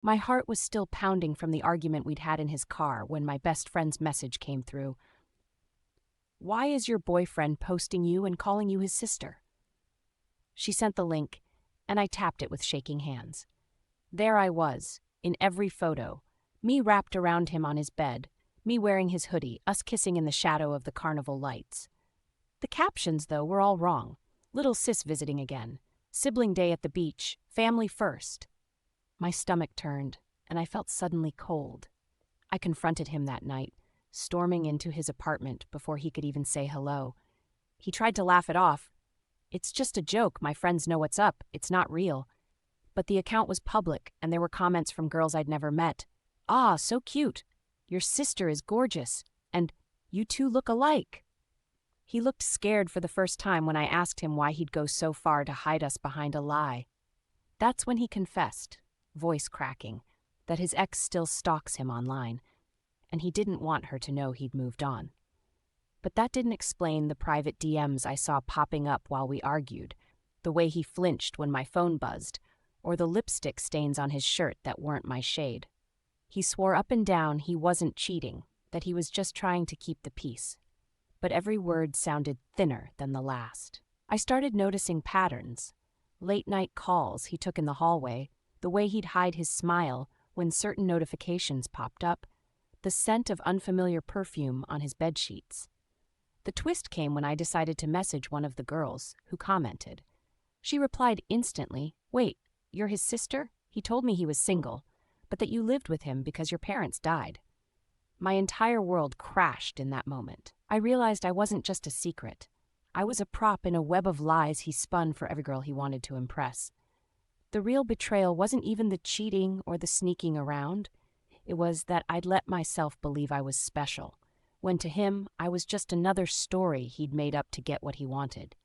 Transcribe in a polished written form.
My heart was still pounding from the argument we'd had in his car when my best friend's message came through. "Why is your boyfriend posting you and calling you his sister?" She sent the link, and I tapped it with shaking hands. There I was, in every photo, me wrapped around him on his bed, me wearing his hoodie, us kissing in the shadow of the carnival lights. The captions, though, were all wrong. Little sis visiting again. Sibling day at the beach. Family first. My stomach turned, and I felt suddenly cold. I confronted him that night, storming into his apartment before he could even say hello. He tried to laugh it off. "It's just a joke, my friends know what's up, it's not real." But the account was public, and there were comments from girls I'd never met. "Ah, so cute. Your sister is gorgeous. And you two look alike." He looked scared for the first time when I asked him why he'd go so far to hide us behind a lie. That's when he confessed, voice cracking, that his ex still stalks him online, and he didn't want her to know he'd moved on. But that didn't explain the private DMs I saw popping up while we argued, the way he flinched when my phone buzzed, or the lipstick stains on his shirt that weren't my shade. He swore up and down he wasn't cheating, that he was just trying to keep the peace. But every word sounded thinner than the last. I started noticing patterns. Late-night calls he took in the hallway, the way he'd hide his smile when certain notifications popped up, the scent of unfamiliar perfume on his bedsheets. The twist came when I decided to message one of the girls, who commented. She replied instantly, "Wait, you're his sister? He told me he was single, but that you lived with him because your parents died." My entire world crashed in that moment. I realized I wasn't just a secret. I was a prop in a web of lies he spun for every girl he wanted to impress. The real betrayal wasn't even the cheating or the sneaking around. It was that I'd let myself believe I was special, when to him I was just another story he'd made up to get what he wanted.